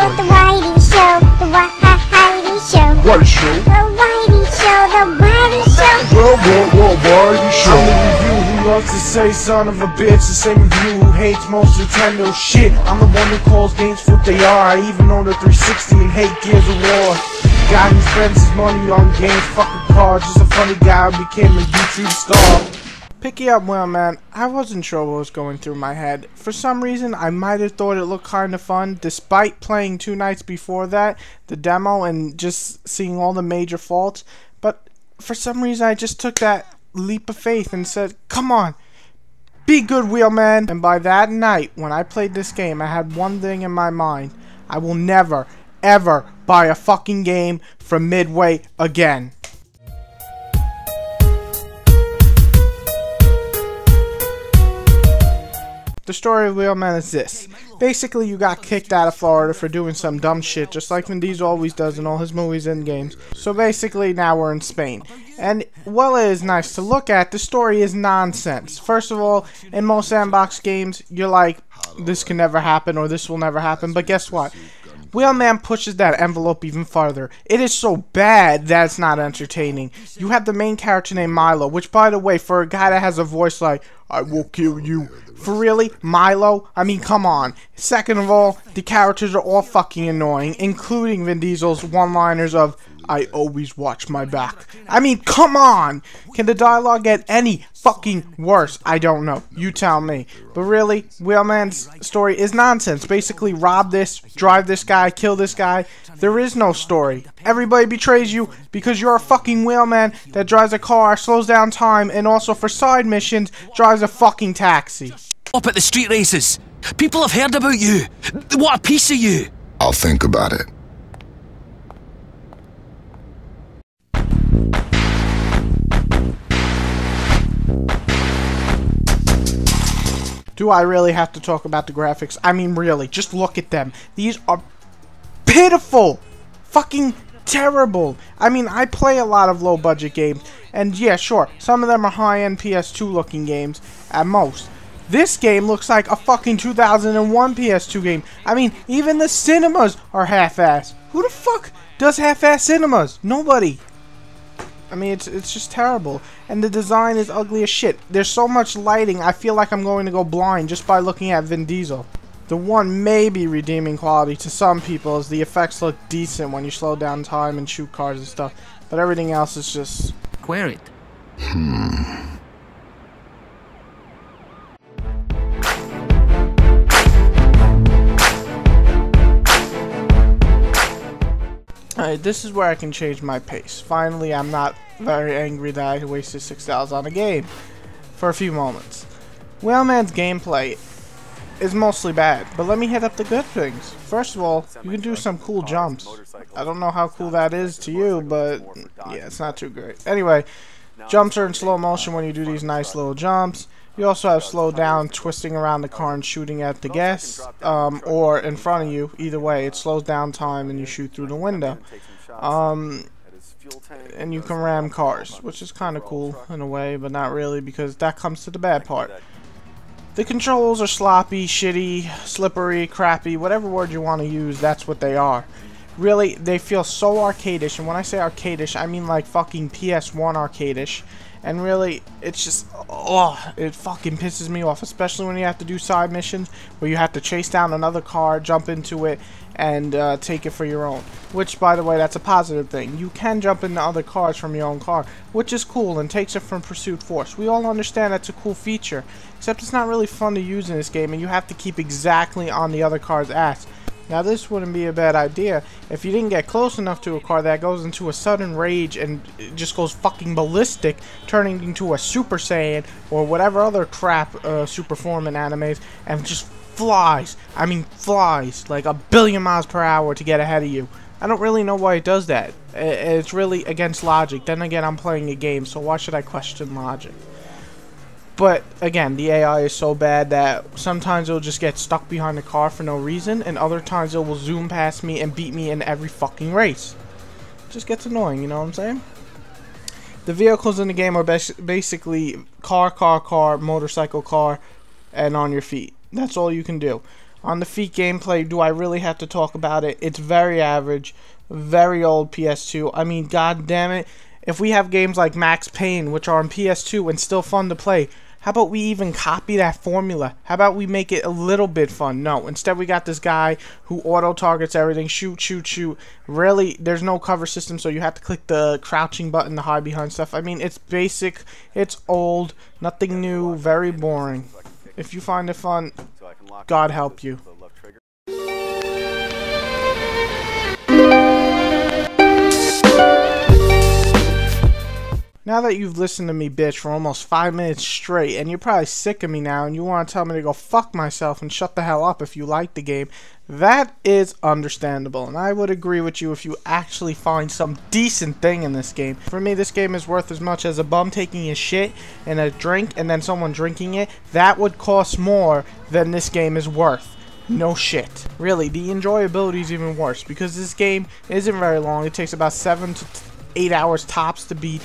The Whitey Show, the Whitey Show. Whitey Show. The Whitey Show, the Whitey Show. Whitey Show. I'm the review who loves to say son of a bitch. The same review who hates most Nintendo shit. I'm the one who calls games what they are. I even own a 360 and hate Gears of War. Guy who spends his money on games, fucking cars. Just a funny guy who became a YouTube star. Picky up Wheelman, I wasn't sure what was going through my head. For some reason, I might have thought it looked kind of fun, despite playing 2 nights before that, the demo, and just seeing all the major faults. But for some reason, I just took that leap of faith and said, come on, be good, Wheelman. And by that night, when I played this game, I had one thing in my mind. I will never, ever buy a fucking game from Midway again. The story of Wheelman is this. Basically, you got kicked out of Florida for doing some dumb shit, just like Vin Diesel always does in all his movies and games. So basically, now we're in Spain. And while it is nice to look at, the story is nonsense. First of all, in most sandbox games, you're like, this can never happen or this will never happen. But guess what? Wheelman pushes that envelope even farther. It is so bad that it's not entertaining. You have the main character named Milo, which, by the way, for a guy that has a voice like, I will kill you. For really? Milo? I mean, come on. Second of all, the characters are all fucking annoying, including Vin Diesel's one-liners of, I always watch my back. I mean, come on! Can the dialogue get any fucking worse? I don't know. You tell me. But really, Wheelman's story is nonsense. Basically, rob this, drive this guy, kill this guy. There is no story. Everybody betrays you because you're a fucking wheelman that drives a car, slows down time, and also for side missions, drives a fucking taxi. Up at the street races. People have heard about you. They want a piece of you. I'll think about it. Do I really have to talk about the graphics? I mean, really, just look at them. These are pitiful. Fucking terrible. I mean, I play a lot of low-budget games, and yeah, sure, some of them are high-end PS2 looking games, at most. This game looks like a fucking 2001 PS2 game. I mean, even the cinemas are half-assed. Who the fuck does half-assed cinemas? Nobody. I mean, it's just terrible. And the design is ugly as shit. There's so much lighting, I feel like I'm going to go blind just by looking at Vin Diesel. The one maybe redeeming quality to some people is the effects look decent when you slow down time and shoot cars and stuff. But everything else is just... Query it. Alright, this is where I can change my pace. Finally, I'm not very angry that I wasted $6 on a game for a few moments. Wheelman's gameplay is mostly bad, but let me hit up the good things. First of all, you can do some cool jumps. I don't know how cool that is to you, but yeah, it's not too great. Anyway, jumps are in slow motion when you do these nice little jumps. You also have slow down, twisting around the car and shooting at the guests, or in front of you. Either way, it slows down time and you shoot through the window. And you can ram cars, which is kind of cool in a way, but not really, because that comes to the bad part. The controls are sloppy, shitty, slippery, crappy, whatever word you want to use, that's what they are. Really, they feel so arcadish, and when I say arcadish, I mean like fucking PS1 arcadish. And really, it's just, oh, it fucking pisses me off, especially when you have to do side missions where you have to chase down another car, jump into it, and take it for your own. Which, by the way, that's a positive thing. You can jump into other cars from your own car, which is cool and takes it from pursuit force. We all understand that's a cool feature, except it's not really fun to use in this game, and you have to keep exactly on the other car's ass. Now, this wouldn't be a bad idea if you didn't get close enough to a car that goes into a sudden rage and it just goes fucking ballistic, turning into a Super Saiyan or whatever other crap super form in animes, and just flies. I mean, flies like 1,000,000,000 miles per hour to get ahead of you. I don't really know why it does that. It's really against logic. Then again, I'm playing a game, so why should I question logic? But, again, the AI is so bad that sometimes it'll just get stuck behind the car for no reason, and other times it will zoom past me and beat me in every fucking race. It just gets annoying, you know what I'm saying? The vehicles in the game are basically car, motorcycle, car, and on your feet. That's all you can do. On the feet gameplay, do I really have to talk about it? It's very average, very old PS2. I mean, god damn it. If we have games like Max Payne, which are on PS2 and still fun to play, how about we even copy that formula? How about we make it a little bit fun? No, instead we got this guy who auto-targets everything. Shoot, shoot, shoot. Really, there's no cover system, so you have to click the crouching button to hide behind stuff. I mean, it's basic, it's old, nothing new, very boring. If you find it fun, God help you. Now that you've listened to me bitch for almost 5 minutes straight, and you're probably sick of me now, and you want to tell me to go fuck myself and shut the hell up if you like the game, that is understandable, and I would agree with you if you actually find some decent thing in this game. For me, this game is worth as much as a bum taking his shit and a drink and then someone drinking it. That would cost more than this game is worth. No shit. Really, the enjoyability is even worse, because this game isn't very long. It takes about 7 to 8 hours tops to beat.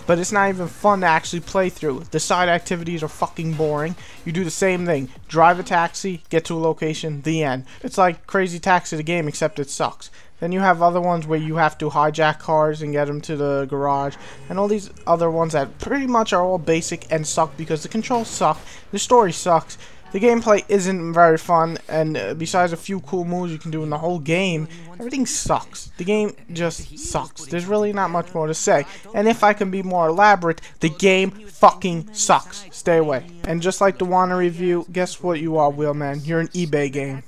But it's not even fun to actually play through. The side activities are fucking boring. You do the same thing. Drive a taxi, get to a location, the end. It's like Crazy Taxi the game, except it sucks. Then you have other ones where you have to hijack cars and get them to the garage. And all these other ones that pretty much are all basic and suck because the controls suck. The story sucks. The gameplay isn't very fun, and besides a few cool moves you can do in the whole game, everything sucks. The game just sucks. There's really not much more to say. And if I can be more elaborate, the game fucking sucks. Stay away. And just like the Wanna review, guess what you are, Wheelman? You're an eBay game.